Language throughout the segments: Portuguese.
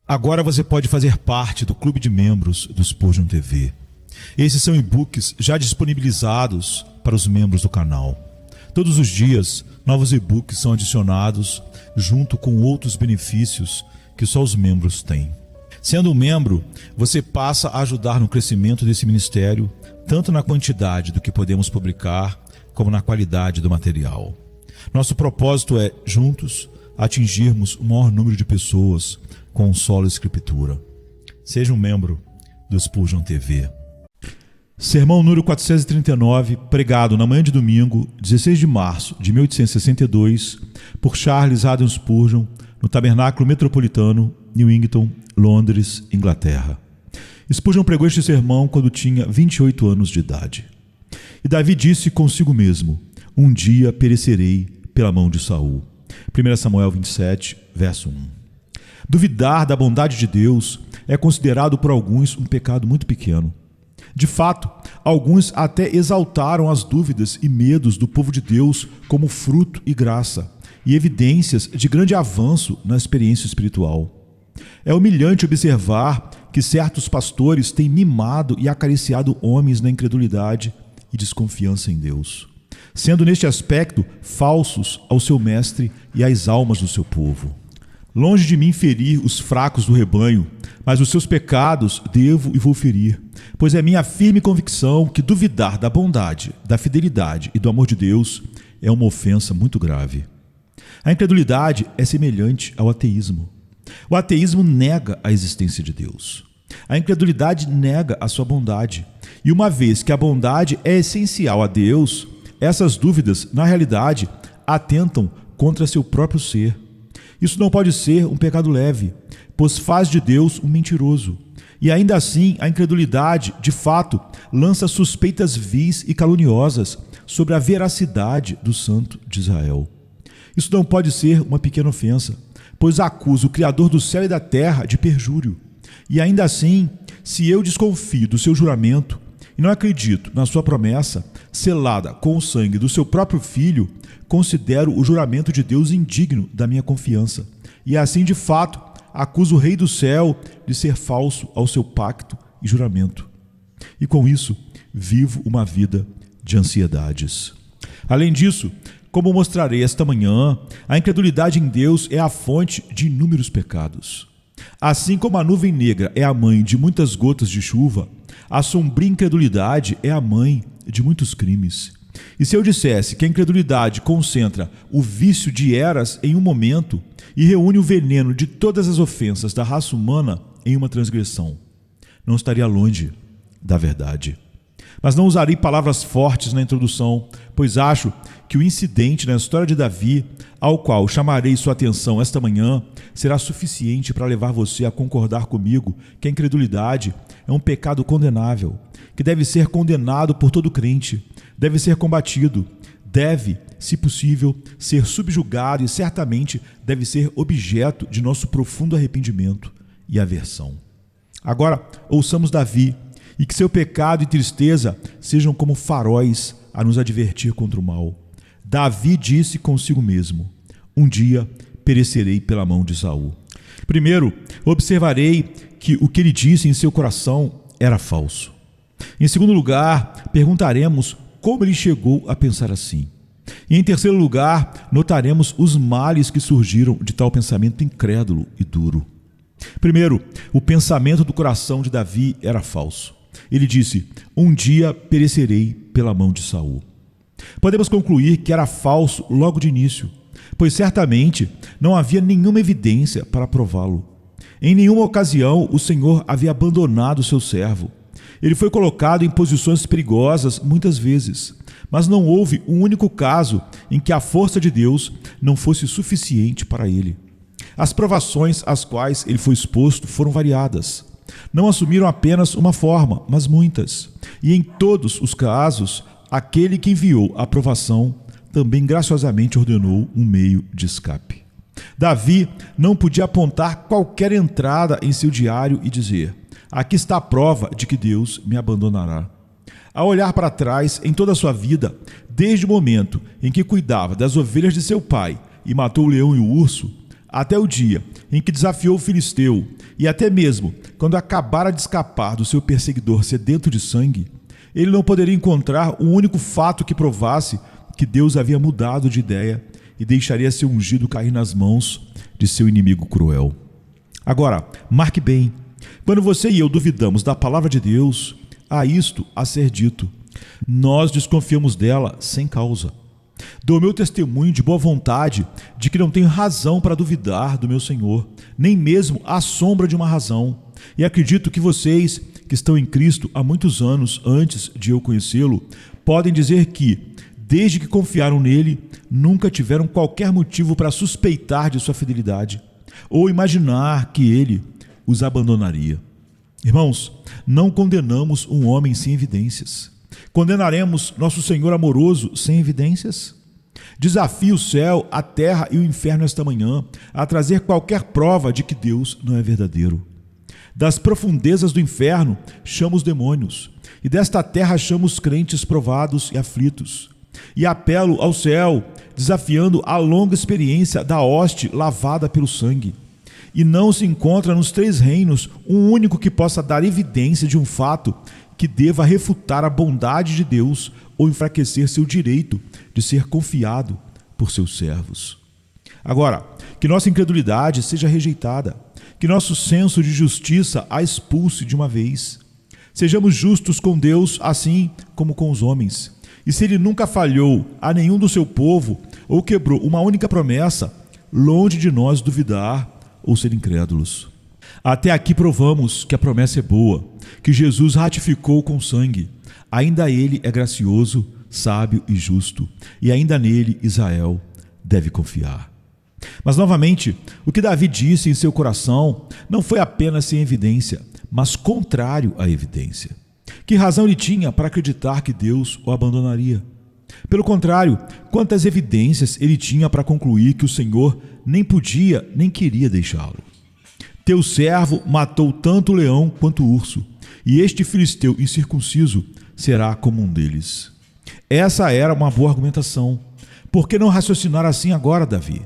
Agora você pode fazer parte do clube de membros do Spurgeon TV. Esses são e-books já disponibilizados para os membros do canal. Todos os dias, novos e-books são adicionados junto com outros benefícios que só os membros têm. Sendo um membro, você passa a ajudar no crescimento desse ministério, tanto na quantidade do que podemos publicar, como na qualidade do material. Nosso propósito é, juntos, atingirmos o maior número de pessoas com solo escritura. Seja um membro do Spurgeon TV. Sermão número 439, pregado na manhã de domingo, 16 de março de 1862, por Charles Haddon Spurgeon, no Tabernáculo Metropolitano, Newington, Londres, Inglaterra. Spurgeon pregou este sermão quando tinha 28 anos de idade. E Davi disse consigo mesmo: um dia perecerei pela mão de Saul. 1 Samuel 27, verso 1. Duvidar da bondade de Deus é considerado por alguns um pecado muito pequeno. De fato, alguns até exaltaram as dúvidas e medos do povo de Deus como fruto e graça, e evidências de grande avanço na experiência espiritual. É humilhante observar que certos pastores têm mimado e acariciado homens na incredulidade e desconfiança em Deus, sendo neste aspecto falsos ao seu mestre e às almas do seu povo. Longe de mim ferir os fracos do rebanho, mas os seus pecados devo e vou ferir, pois é minha firme convicção que duvidar da bondade, da fidelidade e do amor de Deus é uma ofensa muito grave. A incredulidade é semelhante ao ateísmo. O ateísmo nega a existência de Deus. A incredulidade nega a sua bondade. E uma vez que a bondade é essencial a Deus, essas dúvidas, na realidade, atentam contra seu próprio ser. Isso não pode ser um pecado leve, pois faz de Deus um mentiroso. E ainda assim, a incredulidade, de fato, lança suspeitas vis e caluniosas sobre a veracidade do Santo de Israel. Isso não pode ser uma pequena ofensa, pois acusa o Criador do céu e da terra de perjúrio. E ainda assim, se eu desconfio do seu juramento e não acredito na sua promessa, selada com o sangue do seu próprio filho, considero o juramento de Deus indigno da minha confiança. E assim, de fato, acuso o Rei do céu de ser falso ao seu pacto e juramento. E com isso, vivo uma vida de ansiedades. Além disso, como mostrarei esta manhã, a incredulidade em Deus é a fonte de inúmeros pecados. Assim como a nuvem negra é a mãe de muitas gotas de chuva, a sombria incredulidade é a mãe de muitos crimes. E se eu dissesse que a incredulidade concentra o vício de eras em um momento e reúne o veneno de todas as ofensas da raça humana em uma transgressão, não estaria longe da verdade. Mas não usarei palavras fortes na introdução, pois acho que o incidente na história de Davi, ao qual chamarei sua atenção esta manhã, será suficiente para levar você a concordar comigo que a incredulidade é um pecado condenável, que deve ser condenado por todo crente, deve ser combatido, deve, se possível, ser subjugado e certamente deve ser objeto de nosso profundo arrependimento e aversão. Agora, ouçamos Davi, e que seu pecado e tristeza sejam como faróis a nos advertir contra o mal. Davi disse consigo mesmo: um dia perecerei pela mão de Saul. Primeiro, observarei que o que ele disse em seu coração era falso. Em segundo lugar, perguntaremos como ele chegou a pensar assim. E em terceiro lugar, notaremos os males que surgiram de tal pensamento incrédulo e duro. Primeiro, o pensamento do coração de Davi era falso. Ele disse: um dia perecerei pela mão de Saul. Podemos concluir que era falso logo de início, pois certamente não havia nenhuma evidência para prová-lo. Em nenhuma ocasião o Senhor havia abandonado seu servo. Ele foi colocado em posições perigosas muitas vezes, mas não houve um único caso em que a força de Deus não fosse suficiente para ele. As provações às quais ele foi exposto foram variadas. Não assumiram apenas uma forma, mas muitas. E em todos os casos, aquele que enviou a provação também graciosamente ordenou um meio de escape. Davi não podia apontar qualquer entrada em seu diário e dizer: aqui está a prova de que Deus me abandonará. Ao olhar para trás em toda a sua vida, desde o momento em que cuidava das ovelhas de seu pai e matou o leão e o urso, até o dia em que desafiou o filisteu, e até mesmo quando acabara de escapar do seu perseguidor sedento de sangue, ele não poderia encontrar um único fato que provasse que Deus havia mudado de ideia e deixaria seu ungido cair nas mãos de seu inimigo cruel. Agora, marque bem, quando você e eu duvidamos da palavra de Deus, há isto a ser dito: nós desconfiamos dela sem causa. Dou meu testemunho de boa vontade de que não tenho razão para duvidar do meu Senhor, nem mesmo a sombra de uma razão. E acredito que vocês, que estão em Cristo há muitos anos antes de eu conhecê-lo, podem dizer que, desde que confiaram nele, nunca tiveram qualquer motivo para suspeitar de sua fidelidade, ou imaginar que ele os abandonaria. Irmãos, não condenamos um homem sem evidências. Condenaremos nosso Senhor amoroso sem evidências? Desafio o céu, a terra e o inferno esta manhã a trazer qualquer prova de que Deus não é verdadeiro. Das profundezas do inferno chamo os demônios, e desta terra chamo os crentes provados e aflitos. E apelo ao céu, desafiando a longa experiência da hoste lavada pelo sangue. E não se encontra nos três reinos um único que possa dar evidência de um fato que deva refutar a bondade de Deus ou enfraquecer seu direito de ser confiado por seus servos. Agora, que nossa incredulidade seja rejeitada, que nosso senso de justiça a expulse de uma vez. Sejamos justos com Deus, assim como com os homens. E se ele nunca falhou a nenhum do seu povo ou quebrou uma única promessa, longe de nós duvidar ou ser incrédulos. Até aqui provamos que a promessa é boa, que Jesus ratificou com sangue. Ainda ele é gracioso, sábio e justo, e ainda nele Israel deve confiar. Mas novamente, o que Davi disse em seu coração não foi apenas sem evidência, mas contrário à evidência. Que razão ele tinha para acreditar que Deus o abandonaria? Pelo contrário, quantas evidências ele tinha para concluir que o Senhor nem podia nem queria deixá-lo. Teu servo matou tanto o leão quanto o urso, e este filisteu incircunciso será como um deles. Essa era uma boa argumentação. Por que não raciocinar assim agora, Davi?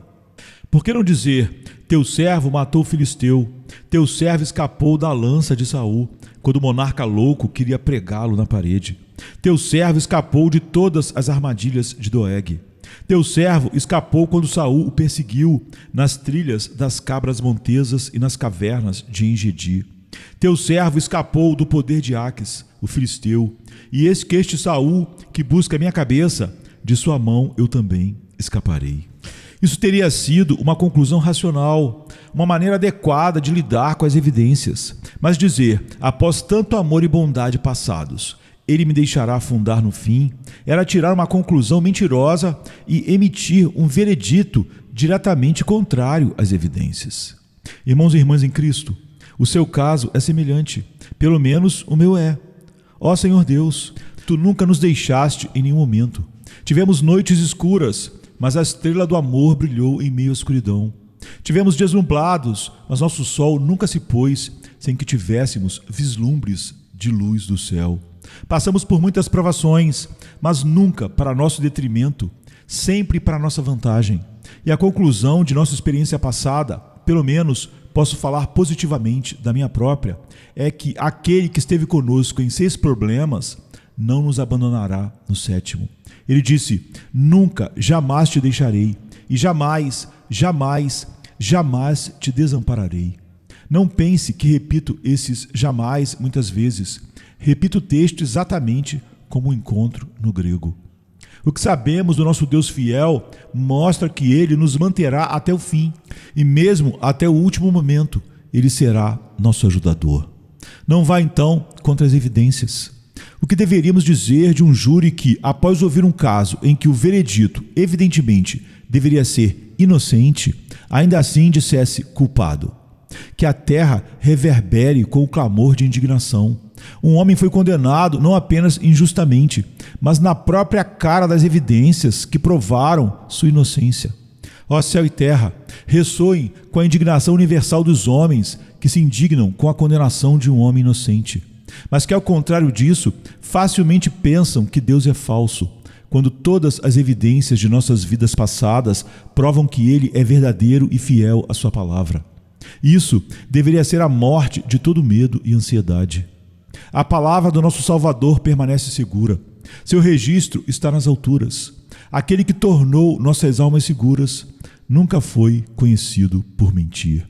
Por que não dizer: teu servo matou o filisteu, teu servo escapou da lança de Saul, quando o monarca louco queria pregá-lo na parede. Teu servo escapou de todas as armadilhas de Doeg. Teu servo escapou quando Saul o perseguiu nas trilhas das cabras montesas e nas cavernas de Engedi. Teu servo escapou do poder de Aques, o filisteu, e eis que este Saul, que busca a minha cabeça, de sua mão eu também escaparei. Isso teria sido uma conclusão racional, uma maneira adequada de lidar com as evidências. Mas dizer, após tanto amor e bondade passados, ele me deixará afundar no fim, era tirar uma conclusão mentirosa e emitir um veredito diretamente contrário às evidências. Irmãos e irmãs em Cristo, o seu caso é semelhante, pelo menos o meu é. Ó Senhor Deus, tu nunca nos deixaste em nenhum momento. Tivemos noites escuras, mas a estrela do amor brilhou em meio à escuridão. Tivemos dias nublados, mas nosso sol nunca se pôs sem que tivéssemos vislumbres de luz do céu. Passamos por muitas provações, mas nunca para nosso detrimento, sempre para nossa vantagem. E a conclusão de nossa experiência passada, pelo menos posso falar positivamente da minha própria, é que aquele que esteve conosco em 6 problemas não nos abandonará no 7º. Ele disse: nunca, jamais te deixarei, e jamais, jamais, jamais te desampararei. Não pense que repito esses jamais muitas vezes. Repito o texto exatamente como o encontro no grego. O que sabemos do nosso Deus fiel mostra que Ele nos manterá até o fim, e mesmo até o último momento, Ele será nosso ajudador. Não vá então contra as evidências. O que deveríamos dizer de um júri que, após ouvir um caso em que o veredito, evidentemente, deveria ser inocente, ainda assim dissesse culpado? Que a terra reverbere com o clamor de indignação. Um homem foi condenado não apenas injustamente, mas na própria cara das evidências que provaram sua inocência. Ó céu e terra, ressoem com a indignação universal dos homens que se indignam com a condenação de um homem inocente, mas que, ao contrário disso, facilmente pensam que Deus é falso, quando todas as evidências de nossas vidas passadas provam que Ele é verdadeiro e fiel à sua palavra. Isso deveria ser a morte de todo medo e ansiedade. A palavra do nosso Salvador permanece segura. Seu registro está nas alturas. Aquele que tornou nossas almas seguras nunca foi conhecido por mentir.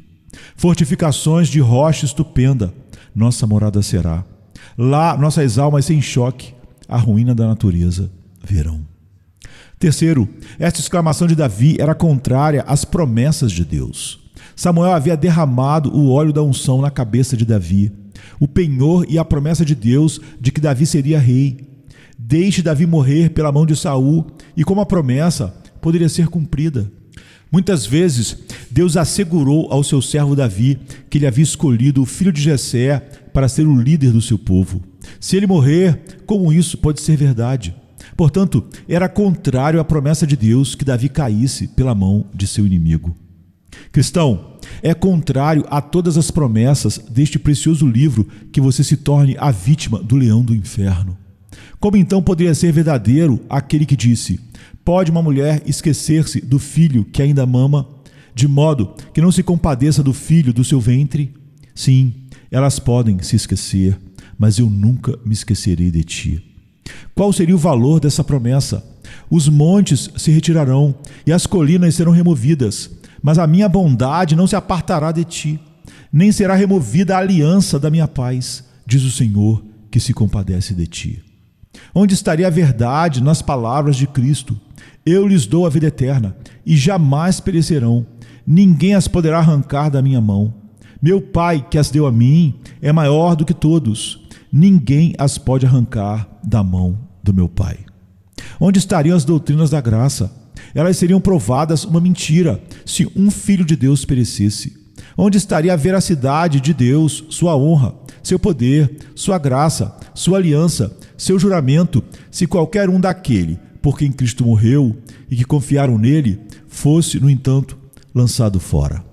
Fortificações de rocha estupenda, nossa morada será. Lá nossas almas sem choque, a ruína da natureza verão. Terceiro, esta exclamação de Davi era contrária às promessas de Deus. Samuel havia derramado o óleo da unção na cabeça de Davi, o penhor e a promessa de Deus de que Davi seria rei. Deixe Davi morrer pela mão de Saul e como a promessa poderia ser cumprida. Muitas vezes, Deus assegurou ao seu servo Davi que ele havia escolhido o filho de Jessé para ser o líder do seu povo. Se ele morrer, como isso pode ser verdade? Portanto, era contrário à promessa de Deus que Davi caísse pela mão de seu inimigo. Cristão, é contrário a todas as promessas deste precioso livro que você se torne a vítima do leão do inferno. Como então poderia ser verdadeiro aquele que disse: pode uma mulher esquecer-se do filho que ainda mama, de modo que não se compadeça do filho do seu ventre? Sim, elas podem se esquecer, mas eu nunca me esquecerei de ti. Qual seria o valor dessa promessa? Os montes se retirarão e as colinas serão removidas, mas a minha bondade não se apartará de ti, nem será removida a aliança da minha paz, diz o Senhor que se compadece de ti. Onde estaria a verdade nas palavras de Cristo? Eu lhes dou a vida eterna e jamais perecerão, ninguém as poderá arrancar da minha mão. Meu Pai que as deu a mim é maior do que todos, ninguém as pode arrancar da mão do meu Pai. Onde estariam as doutrinas da graça? Elas seriam provadas uma mentira se um filho de Deus perecesse. Onde estaria a veracidade de Deus, sua honra, seu poder, sua graça, sua aliança, seu juramento, se qualquer um daquele por quem Cristo morreu e que confiaram nele fosse, no entanto, lançado fora?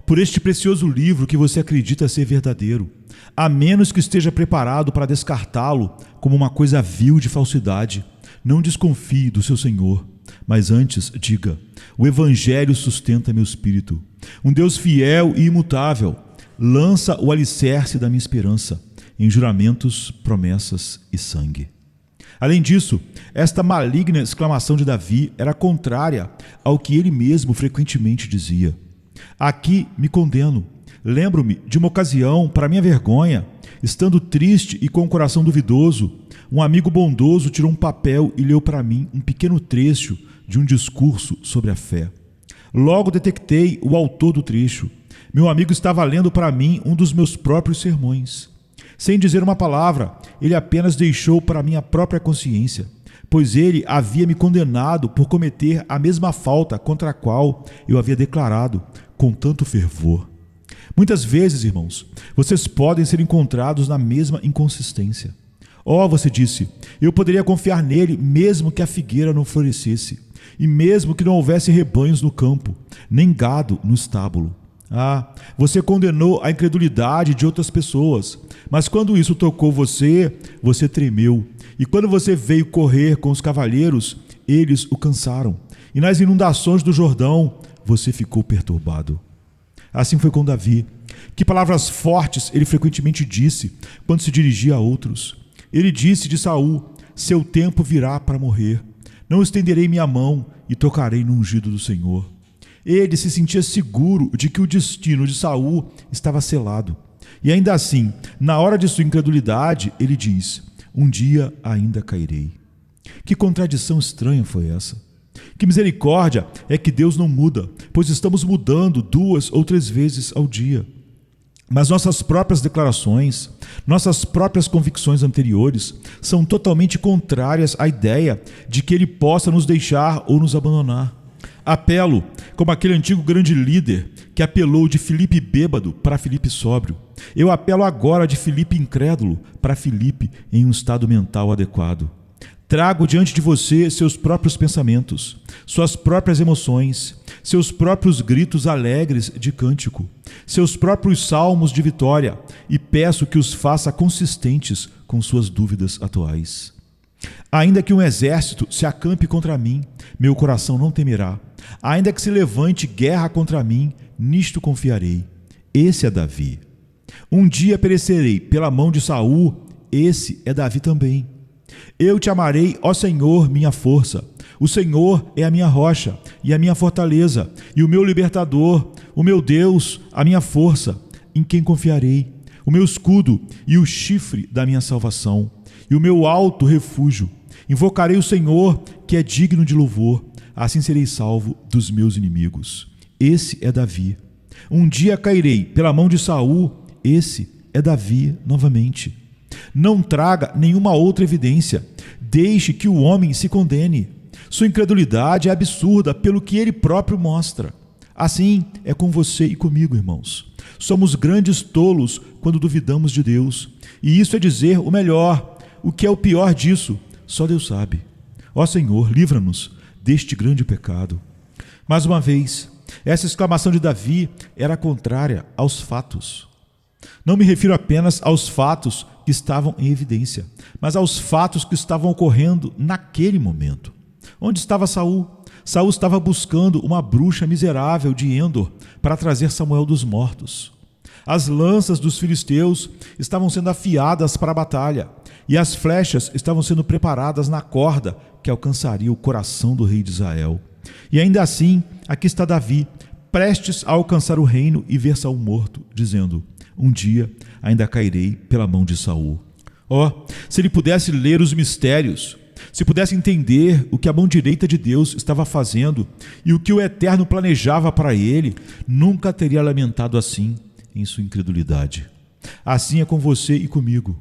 Por este precioso livro que você acredita ser verdadeiro, a menos que esteja preparado para descartá-lo como uma coisa vil de falsidade, não desconfie do seu Senhor, mas antes diga: o Evangelho sustenta meu espírito. Um Deus fiel e imutável lança o alicerce da minha esperança em juramentos, promessas e sangue. Além disso, esta maligna exclamação de Davi era contrária ao que ele mesmo frequentemente dizia. Aqui me condeno. Lembro-me de uma ocasião, para minha vergonha, estando triste e com o coração duvidoso, um amigo bondoso tirou um papel e leu para mim um pequeno trecho de um discurso sobre a fé. Logo detectei o autor do trecho. Meu amigo estava lendo para mim um dos meus próprios sermões. Sem dizer uma palavra, ele apenas deixou para minha própria consciência, pois ele havia me condenado por cometer a mesma falta contra a qual eu havia declarado com tanto fervor. Muitas vezes, irmãos, vocês podem ser encontrados na mesma inconsistência. Você disse: eu poderia confiar nele mesmo que a figueira não florescesse, e mesmo que não houvesse rebanhos no campo, nem gado no estábulo. Você condenou a incredulidade de outras pessoas, mas quando isso tocou você, você tremeu. E quando você veio correr com os cavaleiros, eles o cansaram. E nas inundações do Jordão, você ficou perturbado. Assim foi com Davi. Que palavras fortes ele frequentemente disse quando se dirigia a outros. Ele disse de Saul: seu tempo virá para morrer. Não estenderei minha mão e tocarei no ungido do Senhor. Ele se sentia seguro de que o destino de Saul estava selado. E ainda assim, na hora de sua incredulidade, ele diz: um dia ainda cairei. Que contradição estranha foi essa? Que misericórdia é que Deus não muda, pois estamos mudando 2 ou 3 vezes ao dia. Mas nossas próprias declarações, nossas próprias convicções anteriores são totalmente contrárias à ideia de que Ele possa nos deixar ou nos abandonar. Apelo, como aquele antigo grande líder que apelou de Filipe bêbado para Filipe sóbrio. Eu apelo agora de Filipe incrédulo para Filipe em um estado mental adequado. Trago diante de você seus próprios pensamentos, suas próprias emoções, seus próprios gritos alegres de cântico, seus próprios salmos de vitória, e peço que os faça consistentes com suas dúvidas atuais. Ainda que um exército se acampe contra mim, meu coração não temerá. Ainda que se levante guerra contra mim, nisto confiarei. Esse é Davi. Um dia perecerei pela mão de Saul, esse é Davi também. Eu te amarei, ó Senhor, minha força. O Senhor é a minha rocha e a minha fortaleza, e o meu libertador, o meu Deus, a minha força, em quem confiarei, o meu escudo e o chifre da minha salvação, e o meu alto refúgio. Invocarei o Senhor, que é digno de louvor, assim serei salvo dos meus inimigos. Esse é Davi. Um dia cairei pela mão de Saul, esse é Davi novamente. Não traga nenhuma outra evidência, deixe que o homem se condene. Sua incredulidade é absurda pelo que ele próprio mostra. Assim é com você e comigo, irmãos. Somos grandes tolos quando duvidamos de Deus. E isso é dizer o melhor. O que é o pior disso? Só Deus sabe. Ó Senhor, livra-nos deste grande pecado. Mais uma vez, essa exclamação de Davi era contrária aos fatos. Não me refiro apenas aos fatos que estavam em evidência, mas aos fatos que estavam ocorrendo naquele momento. Onde estava Saul? Saul estava buscando uma bruxa miserável de Endor para trazer Samuel dos mortos. As lanças dos filisteus estavam sendo afiadas para a batalha, e as flechas estavam sendo preparadas na corda que alcançaria o coração do rei de Israel. E ainda assim, aqui está Davi, prestes a alcançar o reino e ver Saul morto, dizendo: um dia ainda cairei pela mão de Saul. Se ele pudesse ler os mistérios, se pudesse entender o que a mão direita de Deus estava fazendo e o que o Eterno planejava para ele, nunca teria lamentado assim em sua incredulidade. Assim é com você e comigo.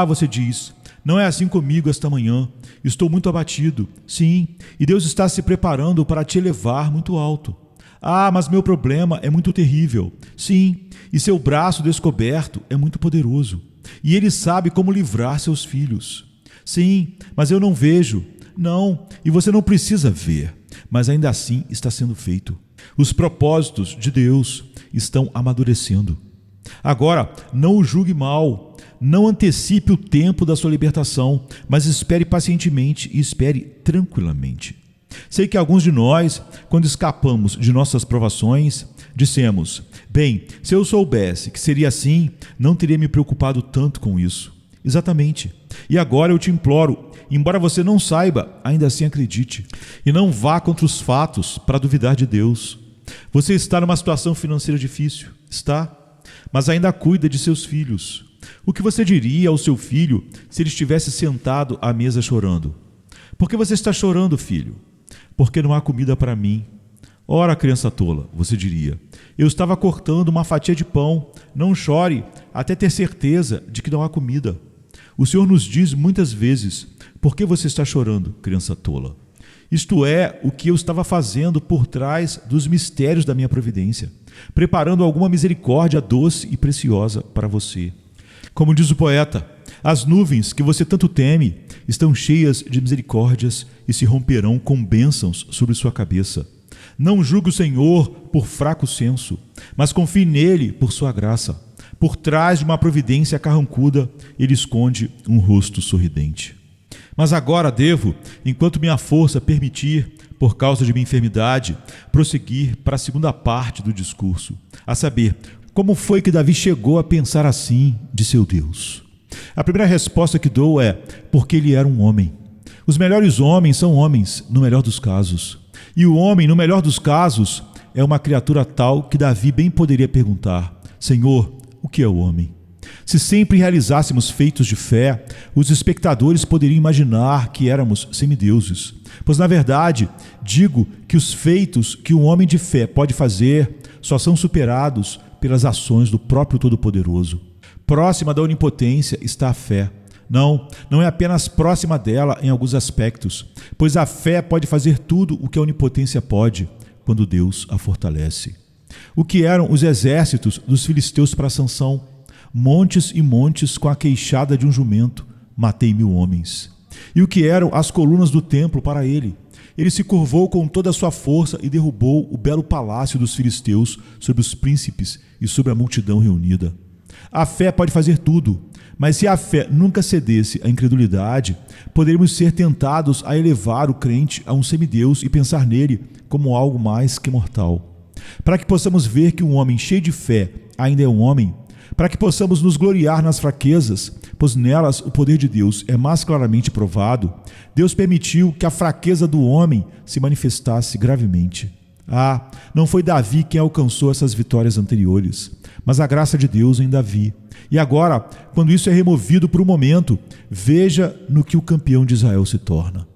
Você diz: não é assim comigo esta manhã, estou muito abatido. Sim, e Deus está se preparando para te elevar muito alto. Mas meu problema é muito terrível. Sim, e seu braço descoberto é muito poderoso. E ele sabe como livrar seus filhos. Sim, mas eu não vejo. Não, e você não precisa ver, mas ainda assim está sendo feito. Os propósitos de Deus estão amadurecendo. Agora, não o julgue mal, não antecipe o tempo da sua libertação, mas espere pacientemente e espere tranquilamente. Sei que alguns de nós, quando escapamos de nossas provações, dissemos: bem, se eu soubesse que seria assim, não teria me preocupado tanto com isso. Exatamente. E agora eu te imploro, embora você não saiba, ainda assim acredite. E não vá contra os fatos para duvidar de Deus. Você está numa situação financeira difícil, está? Mas ainda cuida de seus filhos. O que você diria ao seu filho se ele estivesse sentado à mesa chorando? Por que você está chorando, filho? Porque não há comida para mim. Ora, criança tola, você diria, eu estava cortando uma fatia de pão. Não chore até ter certeza de que não há comida. O Senhor nos diz muitas vezes: por que você está chorando, criança tola? Isto é o que eu estava fazendo por trás dos mistérios da minha providência, preparando alguma misericórdia doce e preciosa para você. Como diz o poeta, as nuvens que você tanto teme estão cheias de misericórdias e se romperão com bênçãos sobre sua cabeça. Não julgue o Senhor por fraco senso, mas confie nele por sua graça. Por trás de uma providência carrancuda, ele esconde um rosto sorridente. Mas agora devo, enquanto minha força permitir, por causa de minha enfermidade, prosseguir para a segunda parte do discurso, a saber, como foi que Davi chegou a pensar assim de seu Deus? A primeira resposta que dou é: porque ele era um homem. Os melhores homens são homens, no melhor dos casos. E o homem, no melhor dos casos, é uma criatura tal que Davi bem poderia perguntar: Senhor, o que é o homem? Se sempre realizássemos feitos de fé, os espectadores poderiam imaginar que éramos semideuses. Pois, na verdade, digo que os feitos que um homem de fé pode fazer só são superados pelas ações do próprio Todo-Poderoso. Próxima da onipotência está a fé. Não é apenas próxima dela em alguns aspectos, pois a fé pode fazer tudo o que a onipotência pode, quando Deus a fortalece. O que eram os exércitos dos filisteus para Sansão? Montes e montes com a queixada de um jumento, matei 1000 homens. E o que eram as colunas do templo para ele? Ele se curvou com toda a sua força e derrubou o belo palácio dos filisteus sobre os príncipes e sobre a multidão reunida. A fé pode fazer tudo, mas se a fé nunca cedesse à incredulidade, poderíamos ser tentados a elevar o crente a um semideus e pensar nele como algo mais que mortal. Para que possamos ver que um homem cheio de fé ainda é um homem, para que possamos nos gloriar nas fraquezas, pois nelas o poder de Deus é mais claramente provado, Deus permitiu que a fraqueza do homem se manifestasse gravemente. Não foi Davi quem alcançou essas vitórias anteriores, mas a graça de Deus em Davi. E agora, quando isso é removido por um momento, veja no que o campeão de Israel se torna.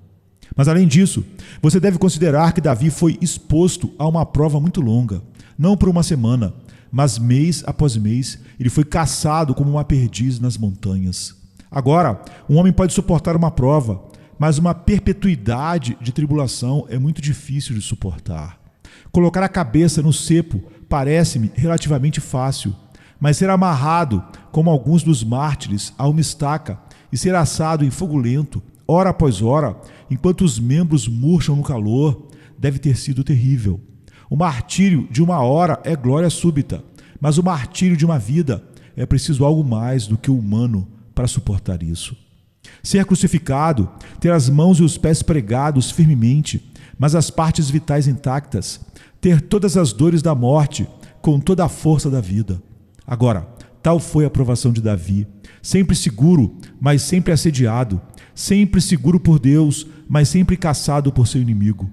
Mas além disso, você deve considerar que Davi foi exposto a uma prova muito longa, não por uma semana, mas mês após mês, ele foi caçado como uma perdiz nas montanhas. Agora, um homem pode suportar uma prova, mas uma perpetuidade de tribulação é muito difícil de suportar. Colocar a cabeça no cepo parece-me relativamente fácil, mas ser amarrado, como alguns dos mártires, a uma estaca e ser assado em fogo lento, hora após hora, enquanto os membros murcham no calor, deve ter sido terrível. O martírio de uma hora é glória súbita, mas o martírio de uma vida é preciso algo mais do que o humano para suportar isso. Ser crucificado, ter as mãos e os pés pregados firmemente, mas as partes vitais intactas, ter todas as dores da morte com toda a força da vida. Agora, tal foi a provação de Davi, sempre seguro, mas sempre assediado, sempre seguro por Deus, mas sempre caçado por seu inimigo.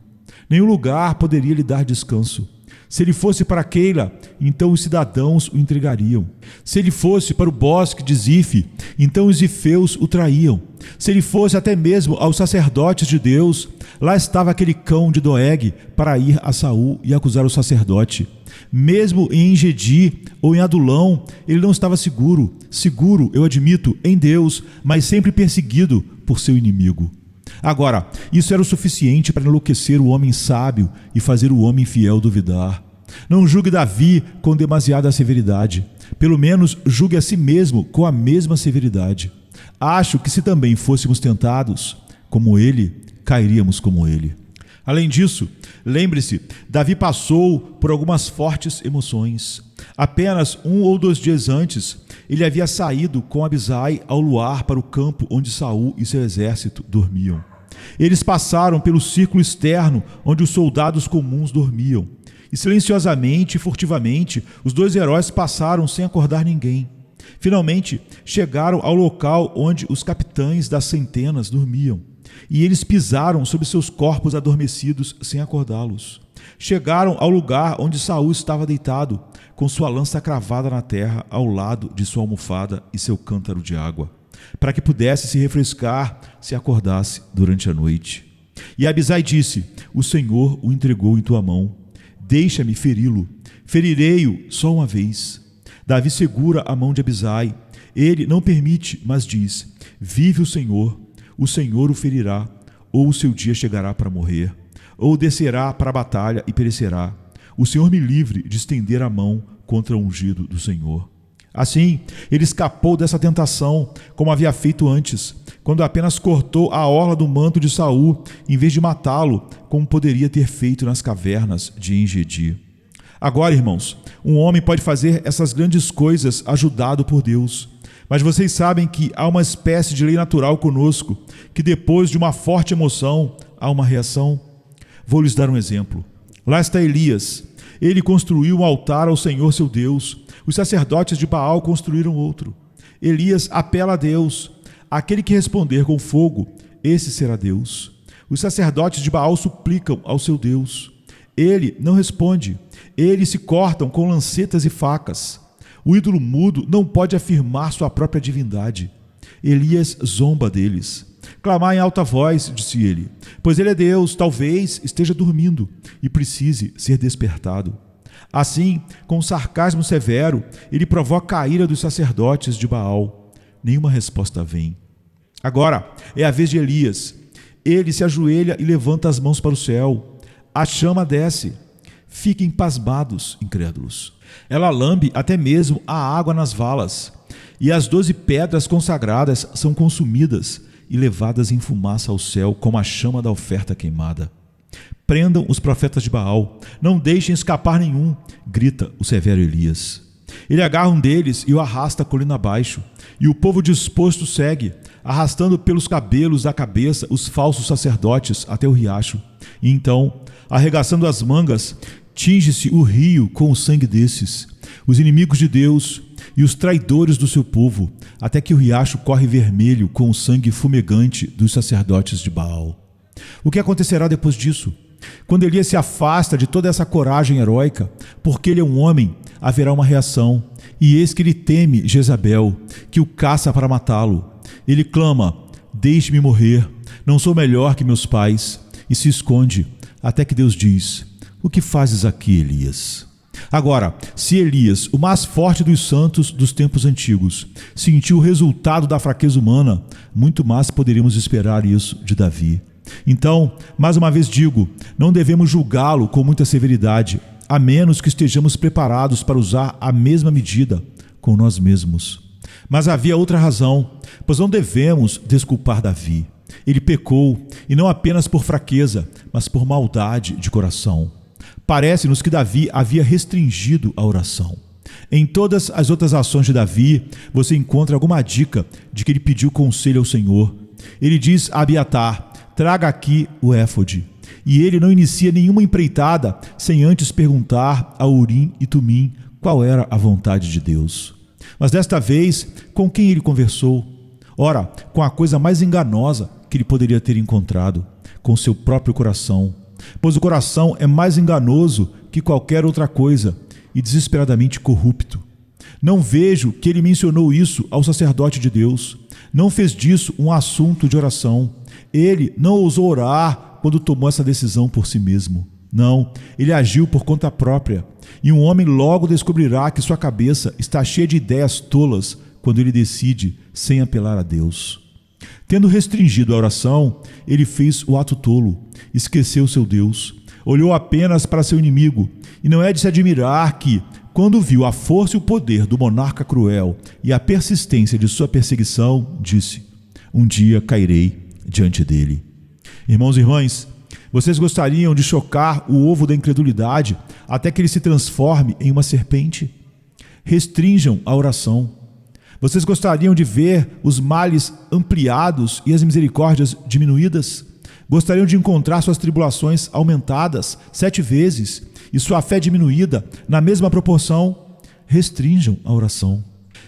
Nenhum lugar poderia lhe dar descanso. Se ele fosse para Keila, então os cidadãos o entregariam. Se ele fosse para o bosque de Zife, então os zifeus o traíam. Se ele fosse até mesmo aos sacerdotes de Deus, lá estava aquele cão de Doeg para ir a Saul e acusar o sacerdote. Mesmo em Engedi ou em Adulão, ele não estava seguro, eu admito, em Deus, mas sempre perseguido por seu inimigo. Agora, isso era o suficiente para enlouquecer o homem sábio e fazer o homem fiel duvidar. Não julgue Davi com demasiada severidade. Pelo menos julgue a si mesmo com a mesma severidade. Acho que se também fôssemos tentados como ele, cairíamos como ele. Além disso, lembre-se, Davi passou por algumas fortes emoções. Apenas 1 ou 2 dias antes, ele havia saído com Abisai ao luar para o campo onde Saul e seu exército dormiam. Eles passaram pelo círculo externo onde os soldados comuns dormiam. E silenciosamente e furtivamente, os 2 heróis passaram sem acordar ninguém. Finalmente, chegaram ao local onde os capitães das centenas dormiam. E eles pisaram sobre seus corpos adormecidos sem acordá-los. Chegaram ao lugar onde Saul estava deitado, com sua lança cravada na terra ao lado de sua almofada e seu cântaro de água, para que pudesse se refrescar se acordasse durante a noite. E Abisai disse: o Senhor o entregou em tua mão. Deixa-me feri-lo. Ferirei-o só uma vez. Davi segura a mão de Abisai. Ele não permite, mas diz: vive o Senhor o ferirá, ou o seu dia chegará para morrer, ou descerá para a batalha e perecerá. O Senhor me livre de estender a mão contra o ungido do Senhor. Assim, ele escapou dessa tentação, como havia feito antes, quando apenas cortou a orla do manto de Saul, em vez de matá-lo, como poderia ter feito nas cavernas de Engedi. Agora, irmãos, um homem pode fazer essas grandes coisas ajudado por Deus. Mas vocês sabem que há uma espécie de lei natural conosco, que depois de uma forte emoção, há uma reação. Vou lhes dar um exemplo. Lá está Elias. Ele construiu um altar ao Senhor seu Deus. Os sacerdotes de Baal construíram outro. Elias apela a Deus. Aquele que responder com fogo, esse será Deus. Os sacerdotes de Baal suplicam ao seu Deus. Ele não responde. Eles se cortam com lancetas e facas. O ídolo mudo não pode afirmar sua própria divindade. Elias zomba deles. Clamar em alta voz, disse ele, pois ele é Deus, talvez esteja dormindo e precise ser despertado. Assim, com um sarcasmo severo, ele provoca a ira dos sacerdotes de Baal. Nenhuma resposta vem. Agora é a vez de Elias. Ele se ajoelha e levanta as mãos para o céu. A chama desce. Fiquem pasmados, incrédulos. Ela lambe até mesmo a água nas valas, e as 12 pedras consagradas são consumidas e levadas em fumaça ao céu como a chama da oferta queimada. Prendam os profetas de Baal, não deixem escapar nenhum, grita o severo Elias. Ele agarra um deles e o arrasta colina abaixo, e o povo disposto segue, arrastando pelos cabelos da cabeça os falsos sacerdotes até o riacho. E então, arregaçando as mangas, tinge-se o rio com o sangue desses, os inimigos de Deus e os traidores do seu povo, até que o riacho corre vermelho com o sangue fumegante dos sacerdotes de Baal. O que acontecerá depois disso? Quando Elias se afasta de toda essa coragem heróica, porque ele é um homem, haverá uma reação, e eis que ele teme Jezabel, que o caça para matá-lo. Ele clama: deixe-me morrer, não sou melhor que meus pais, e se esconde, até que Deus diz: o que fazes aqui, Elias? Agora, se Elias, o mais forte dos santos dos tempos antigos, sentiu o resultado da fraqueza humana, muito mais poderíamos esperar isso de Davi. Então, mais uma vez digo, não devemos julgá-lo com muita severidade, a menos que estejamos preparados para usar a mesma medida com nós mesmos. Mas havia outra razão, pois não devemos desculpar Davi. Ele pecou, e não apenas por fraqueza, mas por maldade de coração. Parece-nos que Davi havia restringido a oração. Em todas as outras ações de Davi, você encontra alguma dica de que ele pediu conselho ao Senhor. Ele diz a Abiatar: traga aqui o éfode. E ele não inicia nenhuma empreitada sem antes perguntar a Urim e Tumim qual era a vontade de Deus. Mas desta vez, com quem ele conversou? Ora, com a coisa mais enganosa que ele poderia ter encontrado, com seu próprio coração. Pois o coração é mais enganoso que qualquer outra coisa e desesperadamente corrupto. Não vejo que ele mencionou isso ao sacerdote de Deus. Não fez disso um assunto de oração. Ele não ousou orar quando tomou essa decisão por si mesmo. Não, ele agiu por conta própria. E um homem logo descobrirá que sua cabeça está cheia de ideias tolas quando ele decide sem apelar a Deus. Tendo restringido a oração, ele fez o ato tolo, esqueceu seu Deus, olhou apenas para seu inimigo, e não é de se admirar que, quando viu a força e o poder do monarca cruel e a persistência de sua perseguição, disse: um dia cairei diante dele. Irmãos e irmãs, vocês gostariam de chocar o ovo da incredulidade até que ele se transforme em uma serpente? Restringam a oração. Vocês gostariam de ver os males ampliados e as misericórdias diminuídas? Gostariam de encontrar suas tribulações aumentadas 7 vezes e sua fé diminuída na mesma proporção? Restringam a oração.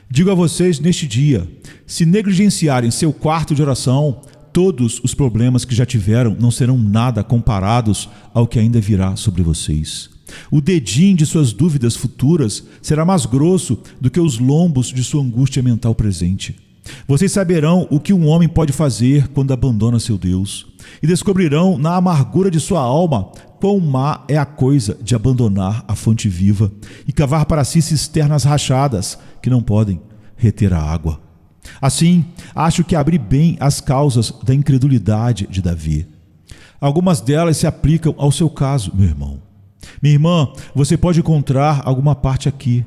Digo a vocês neste dia, se negligenciarem seu quarto de oração, todos os problemas que já tiveram não serão nada comparados ao que ainda virá sobre vocês. O dedinho de suas dúvidas futuras será mais grosso do que os lombos de sua angústia mental presente. Vocês saberão o que um homem pode fazer quando abandona seu Deus, e descobrirão na amargura de sua alma quão má é a coisa de abandonar a fonte viva e cavar para si cisternas rachadas que não podem reter a água. Assim, acho que abri bem as causas da incredulidade de Davi. Algumas delas se aplicam ao seu caso, meu irmão. Minha irmã, você pode encontrar alguma parte aqui.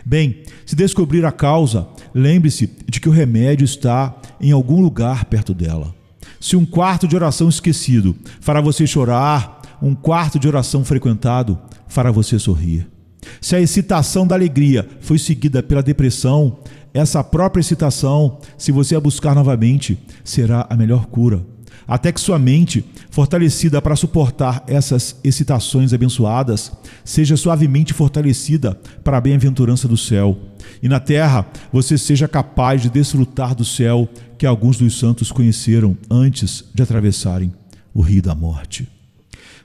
Bem, se descobrir a causa, lembre-se de que o remédio está em algum lugar perto dela. Se um quarto de oração esquecido fará você chorar, um quarto de oração frequentado fará você sorrir. Se a excitação da alegria foi seguida pela depressão, essa própria excitação, se você a buscar novamente, será a melhor cura. Até que sua mente, fortalecida para suportar essas excitações abençoadas, seja suavemente fortalecida para a bem-aventurança do céu. E na terra, você seja capaz de desfrutar do céu que alguns dos santos conheceram antes de atravessarem o rio da morte.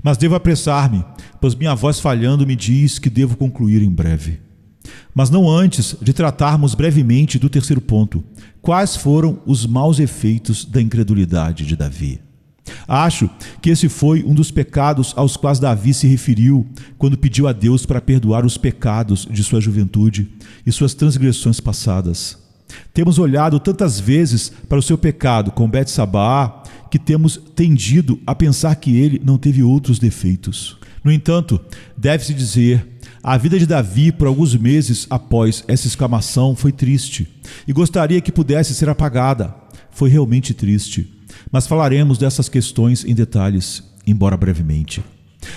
Mas devo apressar-me, pois minha voz falhando me diz que devo concluir em breve. Mas não antes de tratarmos brevemente do terceiro ponto. Quais foram os maus efeitos da incredulidade de Davi? Acho que esse foi um dos pecados aos quais Davi se referiu quando pediu a Deus para perdoar os pecados de sua juventude e suas transgressões passadas. Temos olhado tantas vezes para o seu pecado com Betsabá que temos tendido a pensar que ele não teve outros defeitos. No entanto, deve-se dizer, a vida de Davi por alguns meses após essa exclamação foi triste e gostaria que pudesse ser apagada. Foi realmente triste, mas falaremos dessas questões em detalhes, embora brevemente.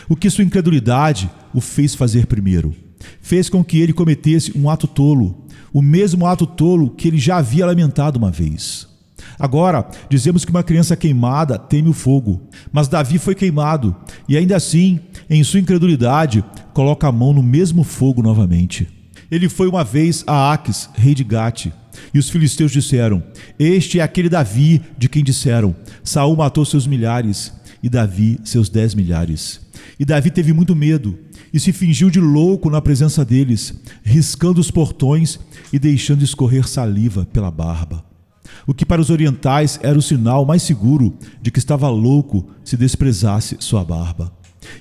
O que sua incredulidade o fez fazer primeiro? fez com que ele cometesse um ato tolo, o mesmo ato tolo que ele já havia lamentado uma vez. Agora, dizemos que uma criança queimada teme o fogo, mas Davi foi queimado e ainda assim, em sua incredulidade, coloca a mão no mesmo fogo novamente. Ele foi uma vez a Aques, rei de Gate, e os filisteus disseram: este é aquele Davi de quem disseram: Saul matou seus milhares e Davi seus 10 milhares. E Davi teve muito medo e se fingiu de louco na presença deles, riscando os portões e deixando escorrer saliva pela barba. O que para os orientais era o sinal mais seguro de que estava louco se desprezasse sua barba.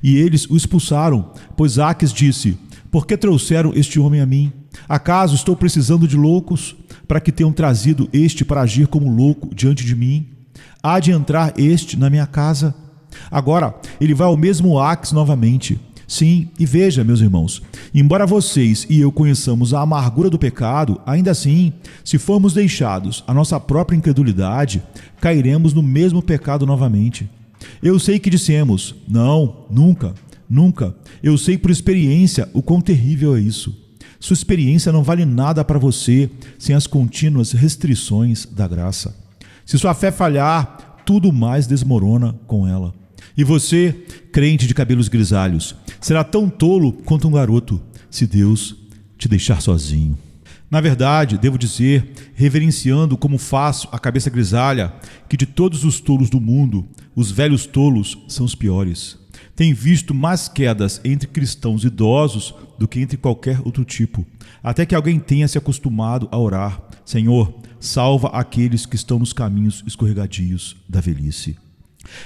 E eles o expulsaram, pois Aques disse: por que trouxeram este homem a mim? Acaso estou precisando de loucos, para que tenham trazido este para agir como louco diante de mim? Há de entrar este na minha casa? Agora ele vai ao mesmo Aques novamente. Sim, e veja, meus irmãos, embora vocês e eu conheçamos a amargura do pecado, ainda assim, se formos deixados à nossa própria incredulidade, cairemos no mesmo pecado novamente. Eu sei que dissemos: não, nunca, nunca. Eu sei por experiência o quão terrível é isso. Sua experiência não vale nada para você sem as contínuas restrições da graça. Se sua fé falhar, tudo mais desmorona com ela. E você, crente de cabelos grisalhos, será tão tolo quanto um garoto, se Deus te deixar sozinho. Na verdade, devo dizer, reverenciando como faço a cabeça grisalha, que de todos os tolos do mundo, os velhos tolos são os piores. Tem visto mais quedas entre cristãos idosos do que entre qualquer outro tipo, até que alguém tenha se acostumado a orar: Senhor, salva aqueles que estão nos caminhos escorregadios da velhice.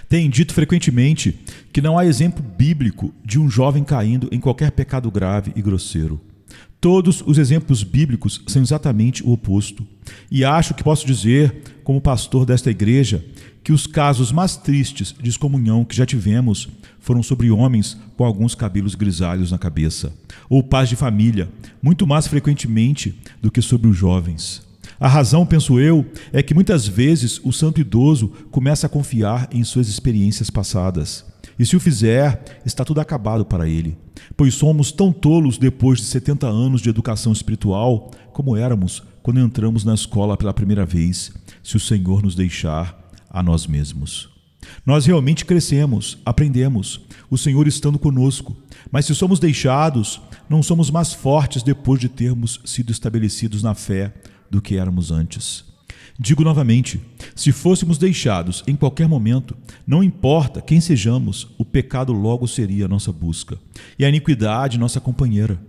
Tem dito frequentemente que não há exemplo bíblico de um jovem caindo em qualquer pecado grave e grosseiro. Todos os exemplos bíblicos são exatamente o oposto. E acho que posso dizer, como pastor desta igreja, que os casos mais tristes de excomunhão que já tivemos foram sobre homens com alguns cabelos grisalhos na cabeça, ou pais de família, muito mais frequentemente do que sobre os jovens. A razão, penso eu, é que muitas vezes o santo idoso começa a confiar em suas experiências passadas. E se o fizer, está tudo acabado para ele. Pois somos tão tolos depois de 70 anos de educação espiritual como éramos quando entramos na escola pela primeira vez, se o Senhor nos deixar a nós mesmos. Nós realmente crescemos, aprendemos, o Senhor estando conosco. Mas se somos deixados, não somos mais fortes depois de termos sido estabelecidos na fé do que éramos antes. Digo novamente, se fôssemos deixados em qualquer momento, não importa quem sejamos, o pecado logo seria a nossa busca, e a iniquidade nossa companheira.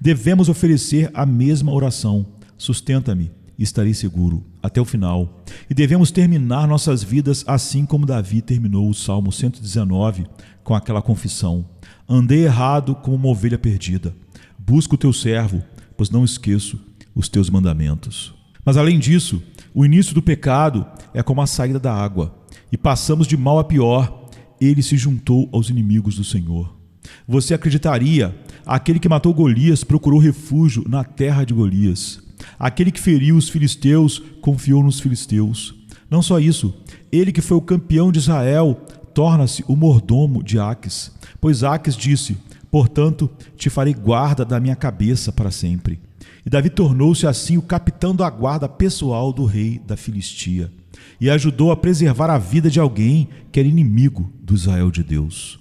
Devemos oferecer a mesma oração: sustenta-me e estarei seguro até o final. E devemos terminar nossas vidas assim como Davi terminou o Salmo 119, com aquela confissão: andei errado como uma ovelha perdida. Busco o teu servo, pois não esqueço os teus mandamentos. Mas além disso, o início do pecado é como a saída da água, e passamos de mal a pior. Ele se juntou aos inimigos do Senhor. Você acreditaria: aquele que matou Golias procurou refúgio na terra de Golias. Aquele que feriu os filisteus confiou nos filisteus. Não só isso, ele que foi o campeão de Israel torna-se o mordomo de Aques, pois Aques disse: portanto, te farei guarda da minha cabeça para sempre. E Davi tornou-se assim o capitão da guarda pessoal do rei da Filistia, e ajudou a preservar a vida de alguém que era inimigo do Israel de Deus.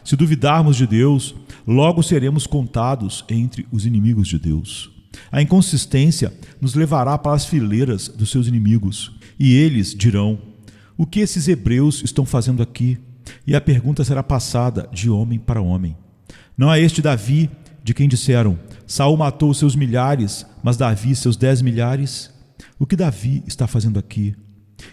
Se duvidarmos de Deus, logo seremos contados entre os inimigos de Deus. A inconsistência nos levará para as fileiras dos seus inimigos, e eles dirão: o que esses hebreus estão fazendo aqui? E a pergunta será passada de homem para homem. Não é este Davi de quem disseram: Saul matou os seus milhares, mas Davi seus 10 milhares? O que Davi está fazendo aqui?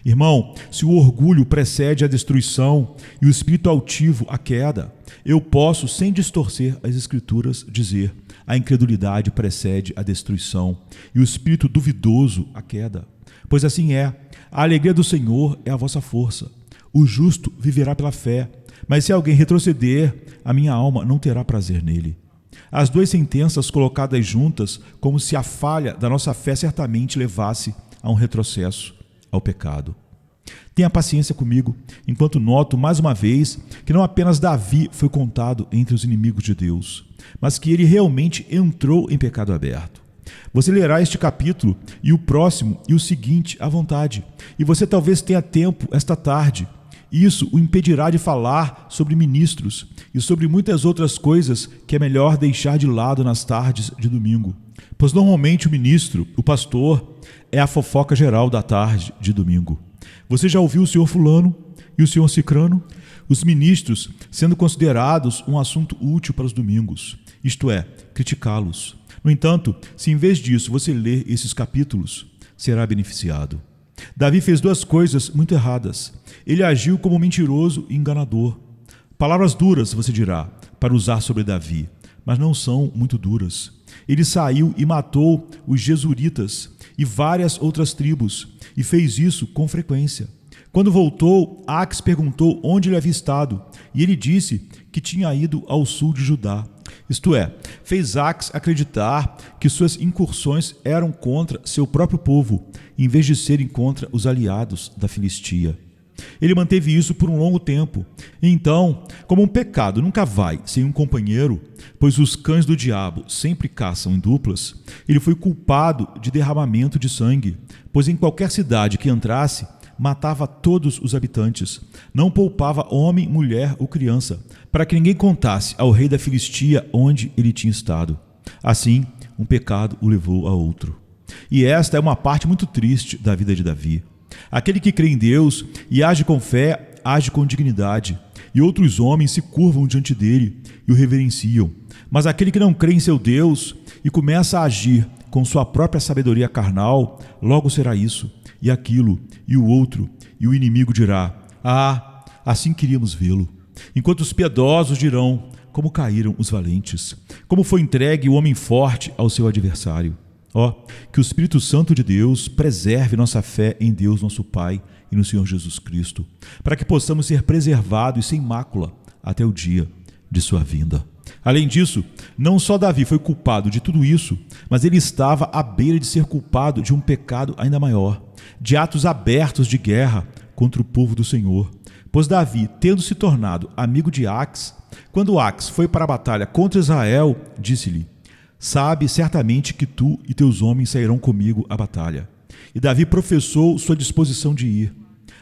Irmão, se o orgulho precede a destruição e o espírito altivo a queda, eu posso, sem distorcer as Escrituras, dizer: a incredulidade precede a destruição e o espírito duvidoso a queda. Pois assim é, a alegria do Senhor é a vossa força. O justo viverá pela fé, mas se alguém retroceder, a minha alma não terá prazer nele. As duas sentenças colocadas juntas, como se a falha da nossa fé certamente levasse a um retrocesso, ao pecado. Tenha paciência comigo, enquanto noto mais uma vez que não apenas Davi foi contado entre os inimigos de Deus, mas que ele realmente entrou em pecado aberto. Você lerá este capítulo e o próximo e o seguinte à vontade, e você talvez tenha tempo esta tarde. Isso o impedirá de falar sobre ministros e sobre muitas outras coisas que é melhor deixar de lado nas tardes de domingo, pois normalmente o ministro, o pastor, é a fofoca geral da tarde de domingo. Você já ouviu o senhor fulano e o senhor cicrano? Os ministros sendo considerados um assunto útil para os domingos, isto é, criticá-los. No entanto, se em vez disso você ler esses capítulos, será beneficiado. Davi fez duas coisas muito erradas. Ele agiu como mentiroso e enganador. Palavras duras, você dirá, para usar sobre Davi, mas não são muito duras. Ele saiu e matou os Gesuritas e várias outras tribos, e fez isso com frequência. Quando voltou, Aques perguntou onde ele havia estado, e ele disse que tinha ido ao sul de Judá. Isto é, fez Aques acreditar que suas incursões eram contra seu próprio povo, em vez de serem contra os aliados da Filistia. Ele manteve isso por um longo tempo. Então, como um pecado nunca vai sem um companheiro, pois os cães do diabo sempre caçam em duplas, ele foi culpado de derramamento de sangue, pois em qualquer cidade que entrasse, matava todos os habitantes, não poupava homem, mulher ou criança, para que ninguém contasse ao rei da Filistia onde ele tinha estado. Assim, um pecado o levou a outro. E esta é uma parte muito triste da vida de Davi. Aquele que crê em Deus e age com fé, age com dignidade, e outros homens se curvam diante dele e o reverenciam. Mas aquele que não crê em seu Deus e começa a agir com sua própria sabedoria carnal, logo será isso, e aquilo, e o outro, e o inimigo dirá: ah, assim queríamos vê-lo. Enquanto os piedosos dirão: como caíram os valentes, como foi entregue o homem forte ao seu adversário. Que o Espírito Santo de Deus preserve nossa fé em Deus nosso Pai e no Senhor Jesus Cristo, para que possamos ser preservados e sem mácula até o dia de sua vinda. Além disso, não só Davi foi culpado de tudo isso, mas ele estava à beira de ser culpado de um pecado ainda maior, de atos abertos de guerra contra o povo do Senhor. Pois Davi, tendo se tornado amigo de Aques, quando Aques foi para a batalha contra Israel, disse-lhe: sabe certamente que tu e teus homens sairão comigo à batalha. E Davi professou sua disposição de ir.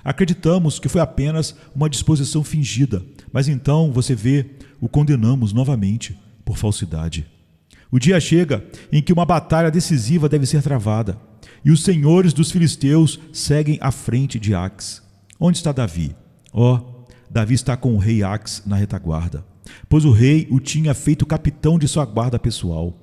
Acreditamos que foi apenas uma disposição fingida, mas então, você vê, o condenamos novamente por falsidade. O dia chega em que uma batalha decisiva deve ser travada, e os senhores dos filisteus seguem à frente de Aques. Onde está Davi? Davi está com o rei Aques na retaguarda, pois o rei o tinha feito capitão de sua guarda pessoal.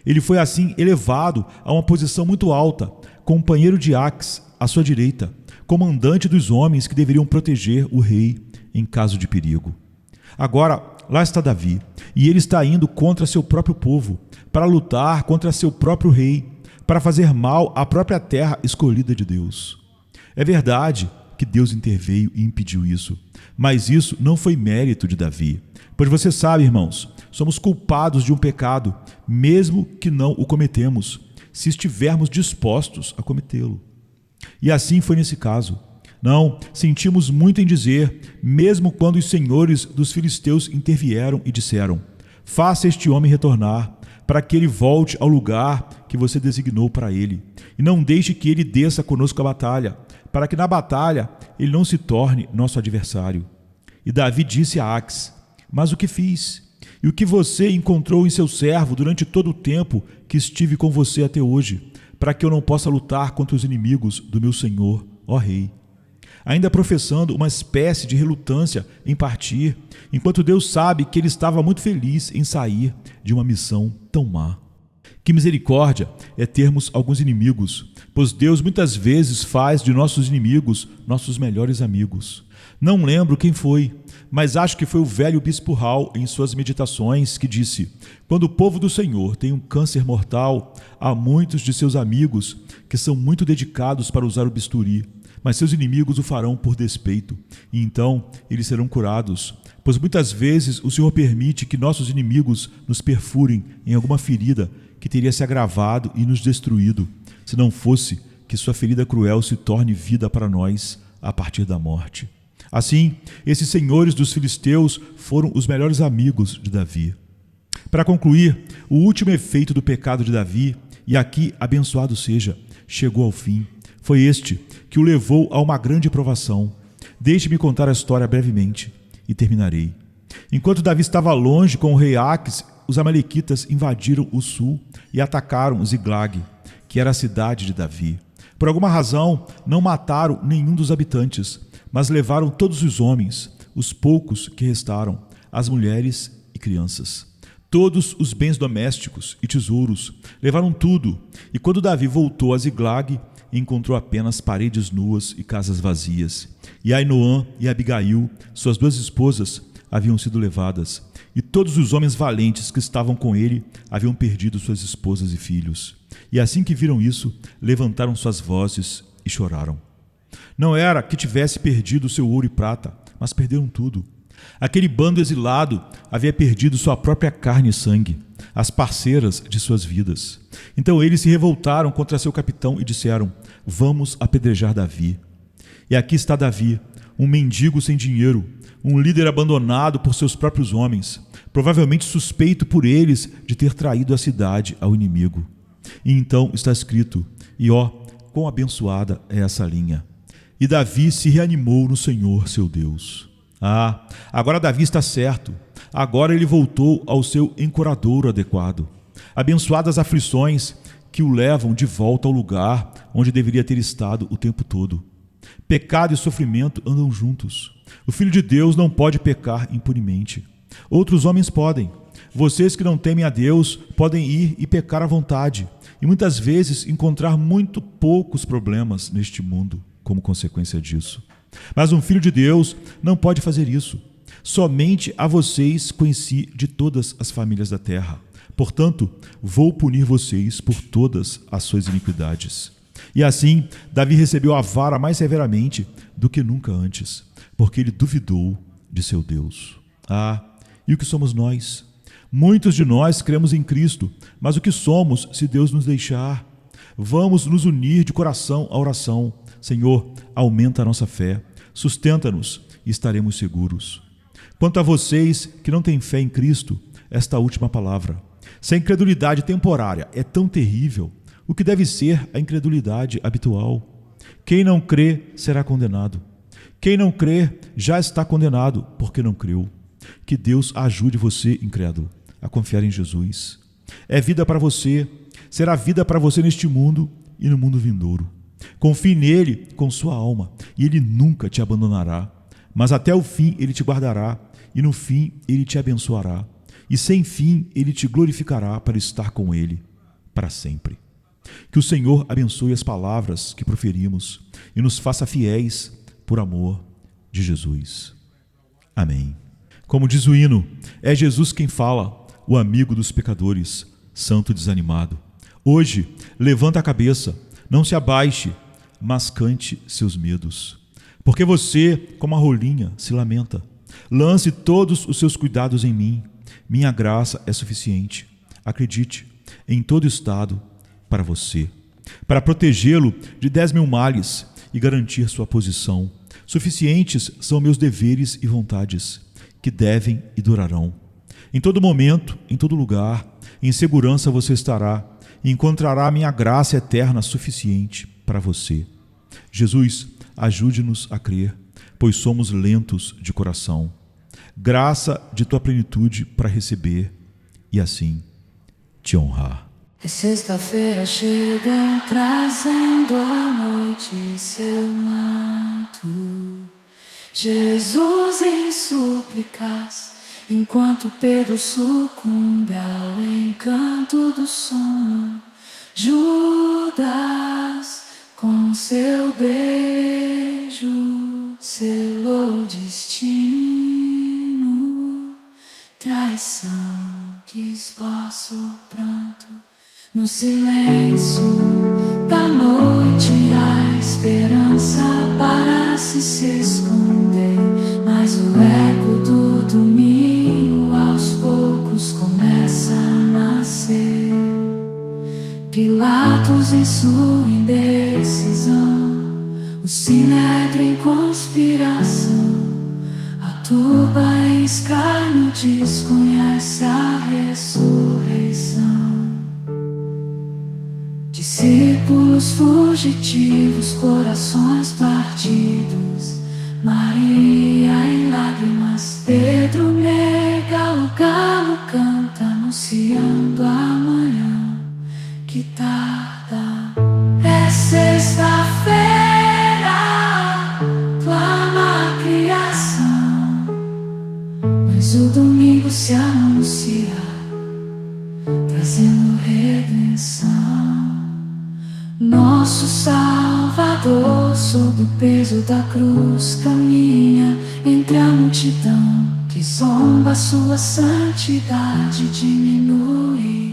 Ele foi assim elevado a uma posição muito alta, companheiro de Aques à sua direita, comandante dos homens que deveriam proteger o rei em caso de perigo. Agora, lá está Davi, e ele está indo contra seu próprio povo, para lutar contra seu próprio rei, para fazer mal à própria terra escolhida de Deus. É verdade que Deus interveio e impediu isso, mas isso não foi mérito de Davi. Pois você sabe, irmãos, somos culpados de um pecado, mesmo que não o cometemos, se estivermos dispostos a cometê-lo. E assim foi nesse caso. Não, sentimos muito em dizer, mesmo quando os senhores dos filisteus intervieram e disseram: faça este homem retornar, para que ele volte ao lugar que você designou para ele, e não deixe que ele desça conosco à batalha, para que na batalha ele não se torne nosso adversário. E Davi disse a Aques: mas o que fiz? E o que você encontrou em seu servo durante todo o tempo que estive com você até hoje, para que eu não possa lutar contra os inimigos do meu senhor, ó rei? Ainda professando uma espécie de relutância em partir, enquanto Deus sabe que ele estava muito feliz em sair de uma missão tão má. Que misericórdia é termos alguns inimigos, pois Deus muitas vezes faz de nossos inimigos nossos melhores amigos. Não lembro quem foi, mas acho que foi o velho bispo Hall em suas meditações que disse: quando o povo do Senhor tem um câncer mortal, há muitos de seus amigos que são muito dedicados para usar o bisturi, mas seus inimigos o farão por despeito, e então eles serão curados, pois muitas vezes o Senhor permite que nossos inimigos nos perfurem em alguma ferida que teria se agravado e nos destruído, se não fosse que sua ferida cruel se torne vida para nós, a partir da morte. Assim, esses senhores dos filisteus foram os melhores amigos de Davi. Para concluir, o último efeito do pecado de Davi, e aqui abençoado seja, chegou ao fim. Foi este que o levou a uma grande provação. Deixe-me contar a história brevemente e terminarei. Enquanto Davi estava longe com o rei Aques, os amalequitas invadiram o sul e atacaram Ziglag, que era a cidade de Davi. Por alguma razão, não mataram nenhum dos habitantes, mas levaram todos os homens, os poucos que restaram, as mulheres e crianças. Todos os bens domésticos e tesouros, levaram tudo. E quando Davi voltou a Ziglag, encontrou apenas paredes nuas e casas vazias. E Ainoã e Abigail, suas duas esposas, haviam sido levadas, e todos os homens valentes que estavam com ele haviam perdido suas esposas e filhos. E assim que viram isso, levantaram suas vozes e choraram. Não era que tivesse perdido seu ouro e prata, mas perderam tudo. Aquele bando exilado havia perdido sua própria carne e sangue, as parceiras de suas vidas. Então eles se revoltaram contra seu capitão e disseram: vamos apedrejar Davi. E aqui está Davi, um mendigo sem dinheiro, um líder abandonado por seus próprios homens, provavelmente suspeito por eles de ter traído a cidade ao inimigo. E então está escrito, e ó, quão abençoada é essa linha. E Davi se reanimou no Senhor seu Deus. Ah, agora Davi está certo. Agora ele voltou ao seu encoradouro adequado. Abençoadas aflições que o levam de volta ao lugar onde deveria ter estado o tempo todo. Pecado e sofrimento andam juntos. O Filho de Deus não pode pecar impunemente. Outros homens podem. Vocês que não temem a Deus podem ir e pecar à vontade e muitas vezes encontrar muito poucos problemas neste mundo como consequência disso. Mas um filho de Deus não pode fazer isso. Somente a vocês conheci de todas as famílias da terra. Portanto, vou punir vocês por todas as suas iniquidades. E assim, Davi recebeu a vara mais severamente do que nunca antes, porque ele duvidou de seu Deus. Ah, e o que somos nós? Muitos de nós cremos em Cristo, mas o que somos se Deus nos deixar? Vamos nos unir de coração à oração. Senhor, aumenta a nossa fé, sustenta-nos e estaremos seguros. Quanto a vocês que não têm fé em Cristo, esta última palavra. Se a incredulidade temporária é tão terrível, o que deve ser a incredulidade habitual? Quem não crê será condenado. Quem não crê já está condenado porque não creu. Que Deus ajude você, incrédulo, a confiar em Jesus. É vida para você, será vida para você neste mundo e no mundo vindouro. Confie nele com sua alma e ele nunca te abandonará, mas até o fim ele te guardará e no fim ele te abençoará e sem fim ele te glorificará para estar com ele para sempre. Que o Senhor abençoe as palavras que proferimos e nos faça fiéis por amor de Jesus. Amém. Como diz o hino, é Jesus quem fala, o amigo dos pecadores, santo desanimado. Hoje, levanta a cabeça, não se abaixe, mas cante seus medos. Porque você, como a rolinha, se lamenta. Lance todos os seus cuidados em mim. Minha graça é suficiente. Acredite, em todo estado, para você. Para protegê-lo de 10.000 males e garantir sua posição. Suficientes são meus deveres e vontades, que devem e durarão. Em todo momento, em todo lugar, em segurança você estará e encontrará a minha graça eterna suficiente para você. Jesus, ajude-nos a crer, pois somos lentos de coração. Graça de tua plenitude para receber e assim te honrar. É sexta-feira chega trazendo a noite seu manto. Jesus em súplicas, enquanto Pedro sucumbe ao encanto do sono. Judas, com seu beijo, selou o destino. Traição que esboça o pranto. No silêncio da noite, a esperança parece se esconder, mas o eco do domingo aos poucos começa a nascer. Pilatos em sua indecisão, O sinédrio em conspiração, a turba em escárnio desconhece a ressurreição. Discípulos fugitivos, corações partidos, Maria em lágrimas, Pedro nega, o galo canta anunciando amanhã que tarda. É sexta-feira, clama a criação, mas o domingo se anuncia, trazendo redenção. Nosso Salvador, sob o peso da cruz, caminha entre a multidão que zomba, sua santidade diminui.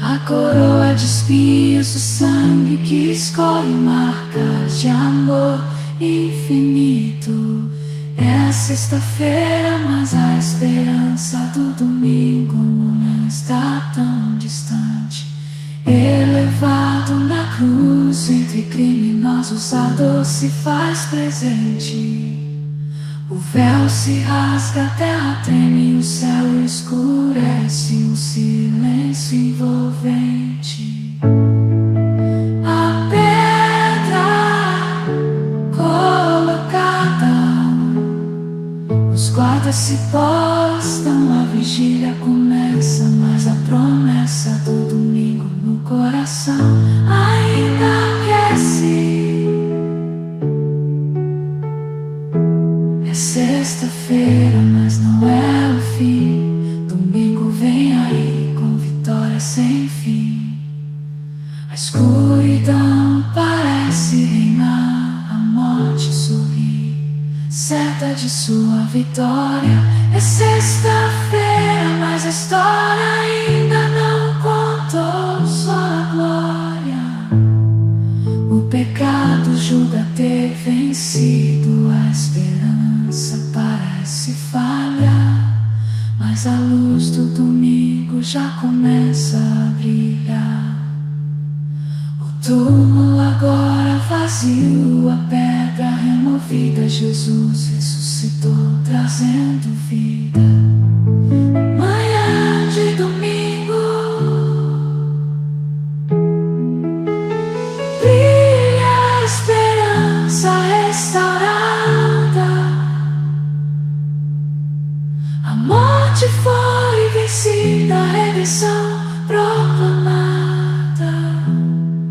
A coroa de espinhos, o sangue que escorre marcas de amor infinito. É sexta-feira, mas a esperança do domingo não está tão distante. Elevado na cruz, entre criminosos a dor se faz presente. O véu se rasga, a terra treme, o céu escurece, um silêncio envolvente. A pedra colocada, os guardas se postam, a vigília começa, mas a promessa do domingo no coração ainda aquece. É sexta-feira, mas não é o fim. Domingo vem aí com vitória sem fim. A escuridão parece reinar, a morte sorri, certa de sua vitória. É sexta-feira, mas a história ainda não contou sua glória. O pecado julga ter vencido, a esperança parece falhar, mas a luz do domingo já começa a brilhar. O túmulo agora vazio, a pedra removida, Jesus ressuscitou, trazendo vida. Manhã de domingo, brilha a esperança restaurada. A morte foi vencida, a redenção proclamada.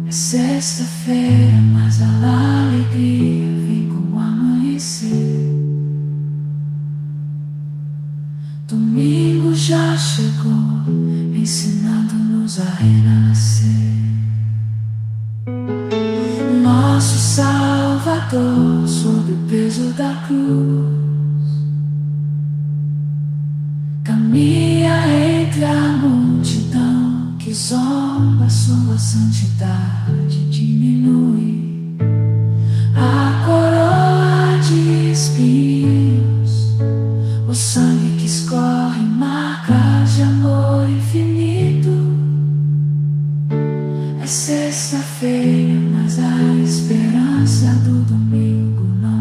É sexta-feira, mas a alegria vem com o amanhecer. Domingo já chegou, ensinando-nos a renascer. Nosso Salvador, sob o peso da cruz, caminha entre a multidão que zomba, sua santidade diminui. A coroa de espinhos, o sangue que escorre marcas de amor infinito. É sexta-feira, mas a esperança do domingo